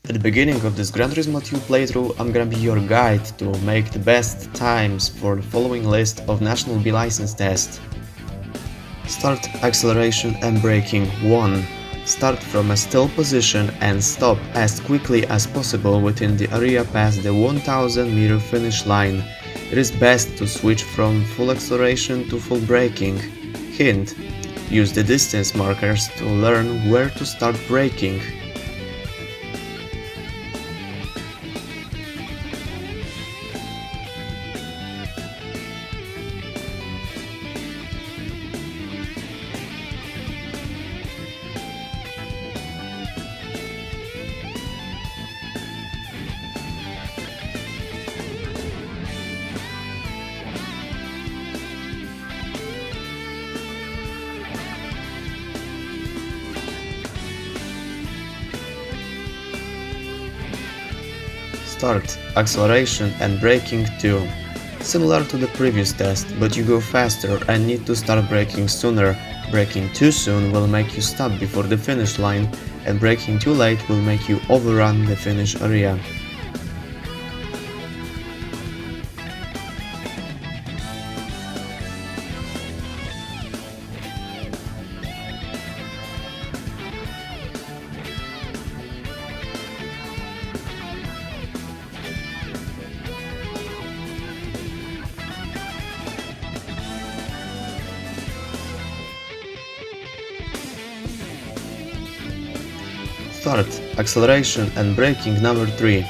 At the beginning of this Gran Turismo 2 playthrough, I'm gonna be your guide to make the best times for the following list of National B license test. Start acceleration and braking 1. Start from a still position and stop as quickly as possible within the area past the 1000 meter finish line. It is best to switch from full acceleration to full braking. Hint: use the distance markers to learn where to start braking. Start acceleration and braking 2. Similar to the previous test, but you go faster and need to start braking sooner. Braking too soon will make you stop before the finish line, and braking too late will make you overrun the finish area. Start acceleration and braking number 3.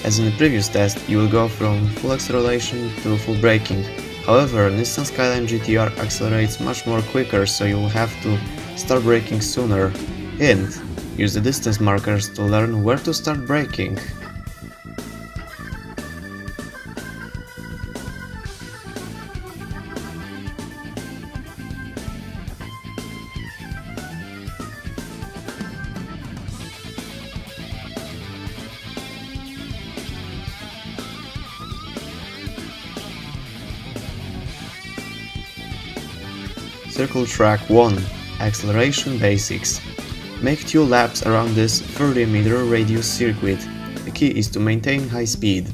As in the previous test, you will go from full acceleration to full braking. However, Nissan Skyline GTR accelerates much more quicker, so you will have to start braking sooner. Hint: use the distance markers to learn where to start braking. Circle track 1. Acceleration basics. Make 2 laps around this 30-meter radius circuit. The key is to maintain high speed.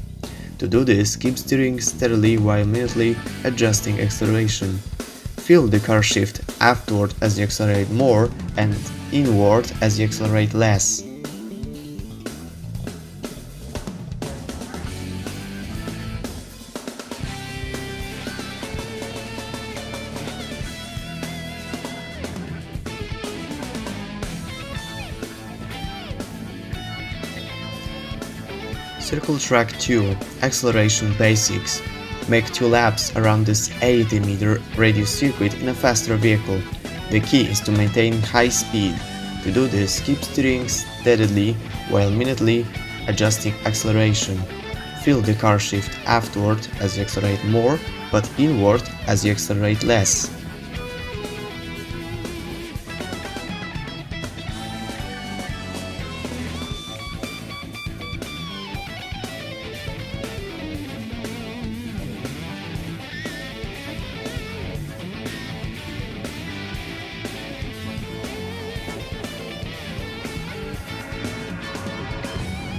To do this, keep steering steadily while minutely adjusting acceleration. Feel the car shift outward as you accelerate more and inward as you accelerate less. Circle track 2. Acceleration basics. Make 2 laps around this 80-meter radius circuit in a faster vehicle. The key is to maintain high speed. To do this, keep steering steadily while minutely adjusting acceleration. Feel the car shift outward as you accelerate more, but inward as you accelerate less.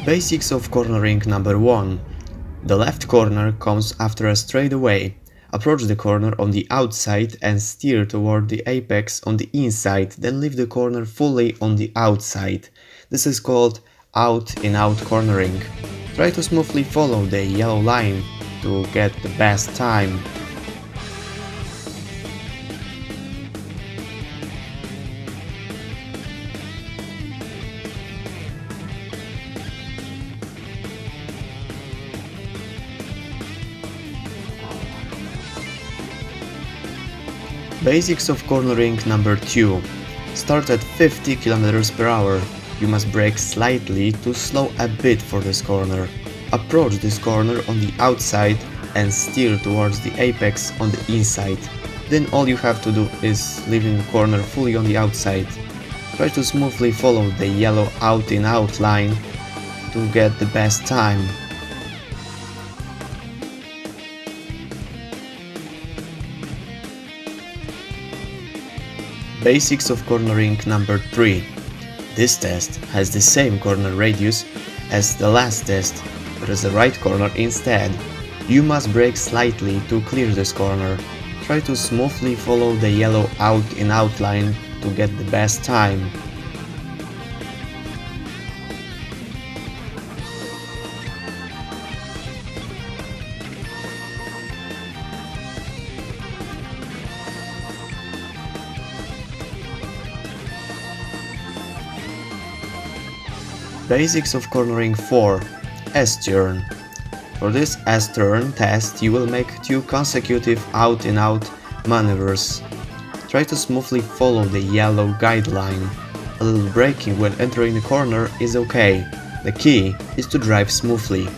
Basics of cornering number 1. The left corner comes after a straightaway. Approach the corner on the outside and steer toward the apex on the inside, then leave the corner fully on the outside. This is called out-in-out cornering. Try to smoothly follow the yellow line to get the best time. Basics of cornering number 2. Start at 50 km per hour. You must brake slightly to slow a bit for this corner. Approach this corner on the outside and steer towards the apex on the inside. Then all you have to do is leaving the corner fully on the outside. Try to smoothly follow the yellow out-in-out line to get the best time. Basics of cornering number 3. This test has the same corner radius, As the last test, there is a right corner instead. You must brake slightly to clear this corner. Try to smoothly follow the yellow out-in outline to get the best time. Basics of cornering 4. S-turn. For this S-turn test you will make 2 consecutive out-in-out maneuvers. Try to smoothly follow the yellow guideline. A little braking when entering the corner is okay. The key is to drive smoothly.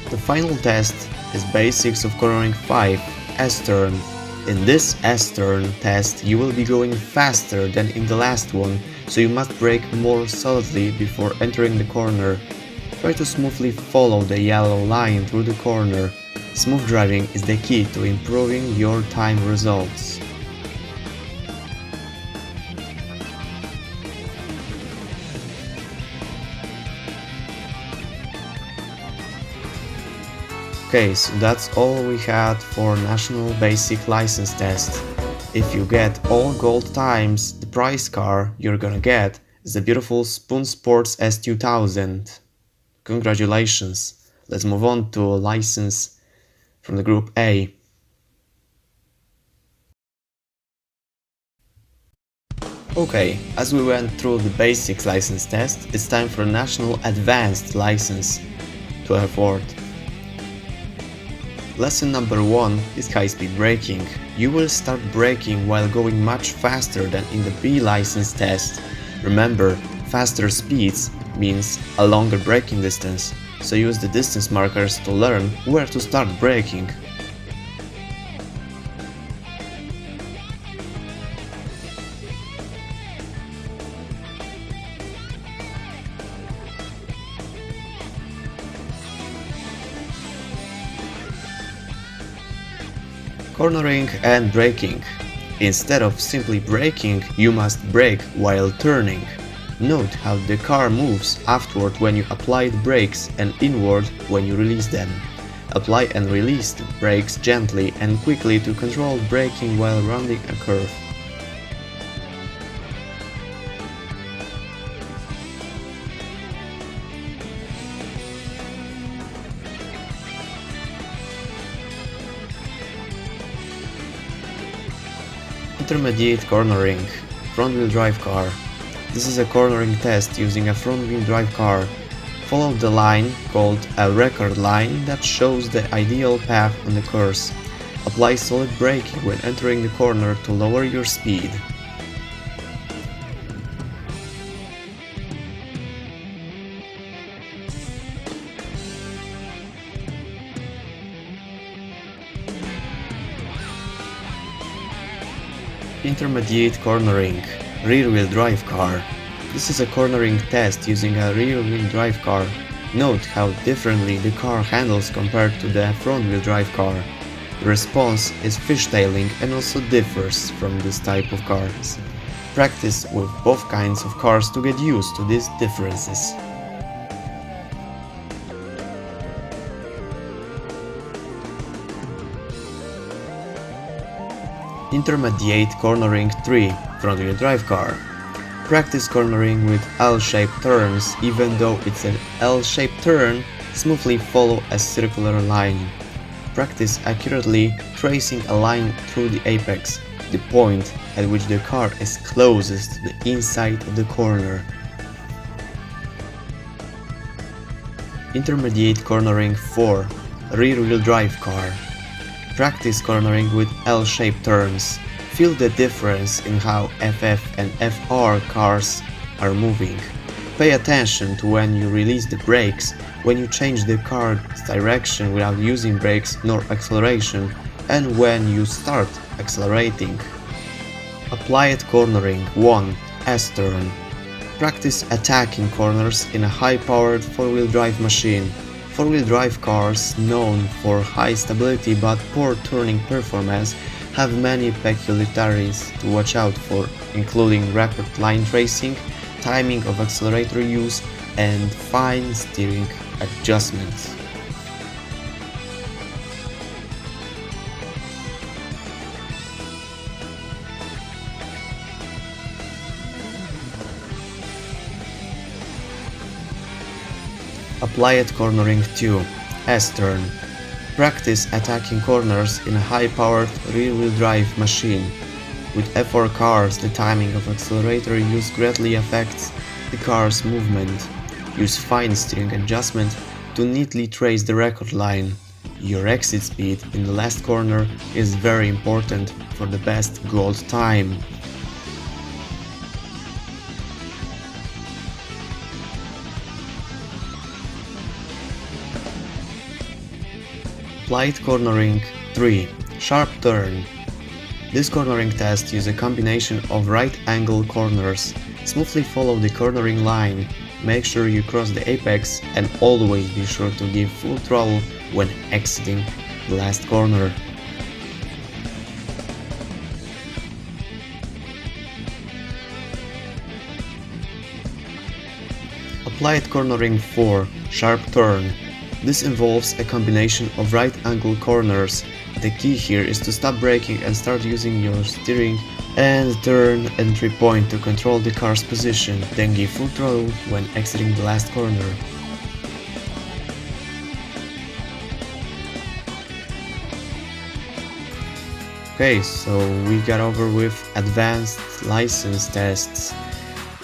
The final test is basics of cornering 5, S-turn. In this S-turn test you will be going faster than in the last one, so you must brake more solidly before entering the corner. Try to smoothly follow the yellow line through the corner. Smooth driving is the key to improving your time results. Okay, so that's all we had for National Basic License Test. If you get all gold times, the prize car you're gonna get is the beautiful Spoon Sports S2000. Congratulations! Let's move on to a license from the Group A. Okay, as we went through the Basics License Test, it's time for a National Advanced License to afford. Lesson number 1 is high-speed braking. You will start braking while going much faster than in the B license test. Remember, faster speeds means a longer braking distance, so use the distance markers to learn where to start braking. Cornering and braking. Instead of simply braking, you must brake while turning. Note how the car moves afterward when you apply the brakes and inward when you release them. Apply and release the brakes gently and quickly to control braking while rounding a curve. Intermediate cornering, front-wheel drive car. This is a cornering test using a front-wheel drive car. Follow the line, called a record line, that shows the ideal path on the course. Apply solid braking when entering the corner to lower your speed. Intermediate cornering, rear-wheel drive car. This is a cornering test using a rear-wheel drive car. Note how differently the car handles compared to the front-wheel drive car. The response is fishtailing and also differs from this type of cars. Practice with both kinds of cars to get used to these differences. Intermediate cornering 3, front-wheel drive car. Practice cornering with L-shaped turns. Even though it's an L-shaped turn, smoothly follow a circular line. Practice accurately tracing a line through the apex, the point at which the car is closest to the inside of the corner. Intermediate cornering 4, rear-wheel drive car. Practice cornering with L-shaped turns. Feel the difference in how FF and FR cars are moving. Pay attention to when you release the brakes, when you change the car's direction without using brakes nor acceleration, and when you start accelerating. Applied cornering 1, S-turn. Practice attacking corners in a high-powered four-wheel drive machine. Four-wheel drive cars, known for high stability but poor turning performance, have many peculiarities to watch out for, including rapid line tracing, timing of accelerator use, and fine steering adjustments. Applied cornering 2. S-turn. Practice attacking corners in a high-powered rear-wheel drive machine. With F4 cars, the timing of accelerator use greatly affects the car's movement. Use fine steering adjustment to neatly trace the record line. Your exit speed in the last corner is very important for the best gold time. Applied cornering 3. Sharp turn. This cornering test uses a combination of right angle corners. Smoothly follow the cornering line, make sure you cross the apex, and always be sure to give full throttle when exiting the last corner. Applied cornering 4. Sharp turn. This involves a combination of right angle corners. The key here is to stop braking and start using your steering and turn entry point to control the car's position, then give full throttle when exiting the last corner. Okay, so we got over with advanced license tests.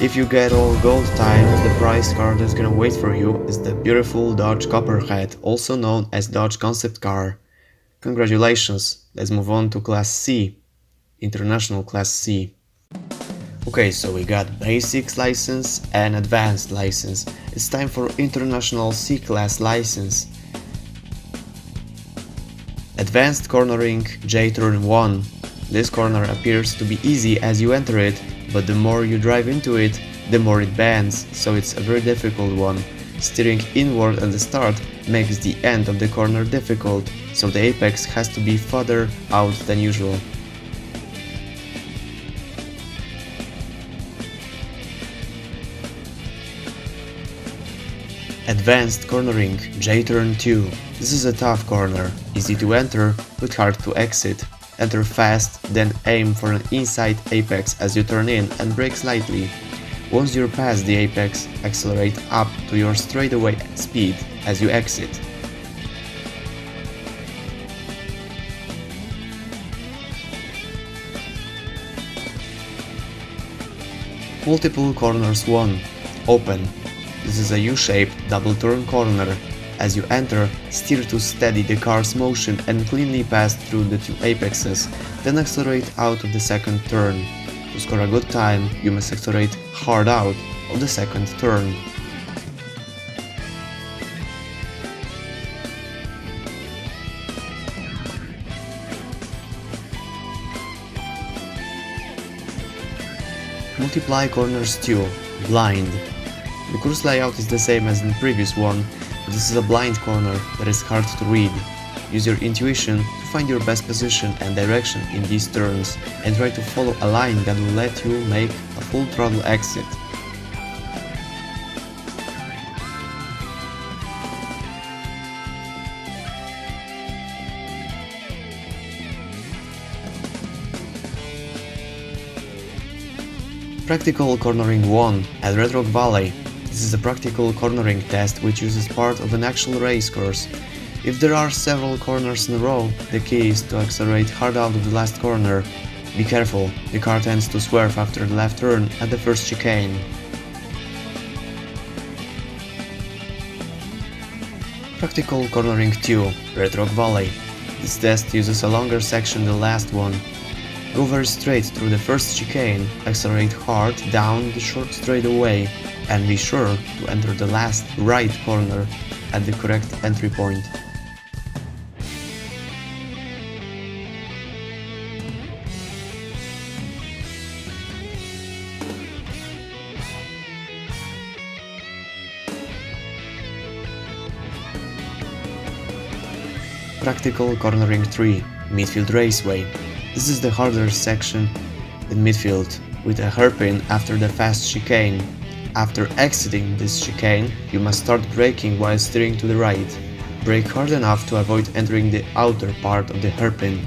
If you get all gold times, the prize car that's gonna wait for you is the beautiful Dodge Copperhead, also known as Dodge Concept Car. Congratulations, let's move on to Class C, International Class C. Okay, so we got Basics license and Advanced license. It's time for International C-Class license. Advanced cornering J-turn 1. This corner appears to be easy as you enter it, but the more you drive into it, the more it bends, so it's a very difficult one. Steering inward at the start makes the end of the corner difficult, so the apex has to be further out than usual. Advanced cornering J-turn 2. This is a tough corner, easy to enter but hard to exit. Enter fast, then aim for an inside apex as you turn in and brake slightly. Once you're past the apex, accelerate up to your straightaway speed as you exit. Multiple corners 1. Open. This is a U-shaped double turn corner. As you enter, steer to steady the car's motion and cleanly pass through the two apexes, then accelerate out of the second turn. To score a good time, you must accelerate hard out of the second turn. Multiply corners 2. Blind. The course layout is the same as in the previous one, but this is a blind corner that is hard to read. Use your intuition to find your best position and direction in these turns, and try to follow a line that will let you make a full throttle exit. Practical cornering 1 at Red Rock Valley. This is a practical cornering test which uses part of an actual race course. If there are several corners in a row, the key is to accelerate hard out of the last corner. Be careful, the car tends to swerve after the left turn at the first chicane. Practical cornering 2, Red Rock Valley. This test uses a longer section than the last one. Go very straight through the first chicane, accelerate hard down the short straightaway, and be sure to enter the last right corner at the correct entry point. Practical Cornering 3, Midfield Raceway. This is the harder section in midfield, with a hairpin after the fast chicane. After exiting this chicane, you must start braking while steering to the right. Brake hard enough to avoid entering the outer part of the hairpin.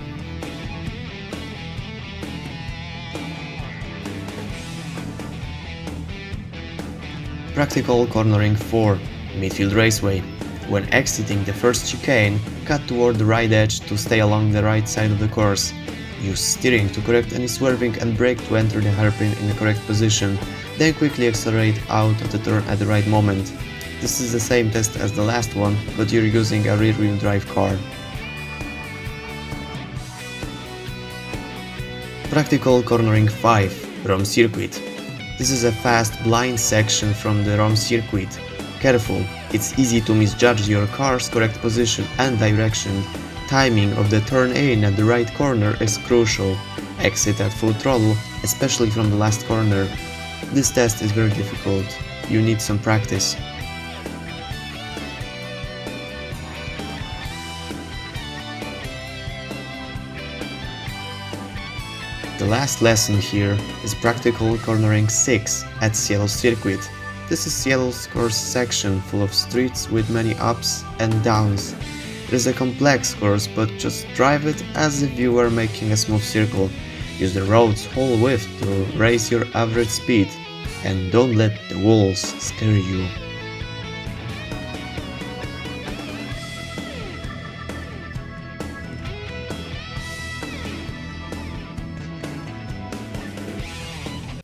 Practical Cornering 4, Midfield Raceway. When exiting the first chicane, cut toward the right edge to stay along the right side of the course. Use steering to correct any swerving and brake to enter the hairpin in the correct position, then quickly accelerate out of the turn at the right moment. This is the same test as the last one, but you're using a rear-wheel drive car. Practical Cornering 5, Rome Circuit. This is a fast, blind section from the Rome Circuit. Careful, it's easy to misjudge your car's correct position and direction. Timing of the turn in at the right corner is crucial. Exit at full throttle, especially from the last corner. This test is very difficult. You need some practice. The last lesson here is Practical Cornering 6 at Seattle Circuit. This is Seattle's course section full of streets with many ups and downs. It is a complex course, but just drive it as if you were making a smooth circle. Use the road's whole width to raise your average speed, and don't let the walls scare you.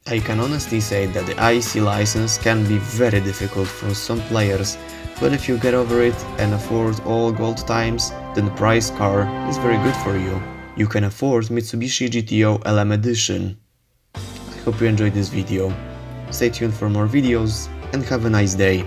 I can honestly say that the IEC license can be very difficult for some players, but if you get over it and afford all gold times, then the prize car is very good for you. You can afford Mitsubishi GTO LM Edition. I hope you enjoyed this video. Stay tuned for more videos and have a nice day.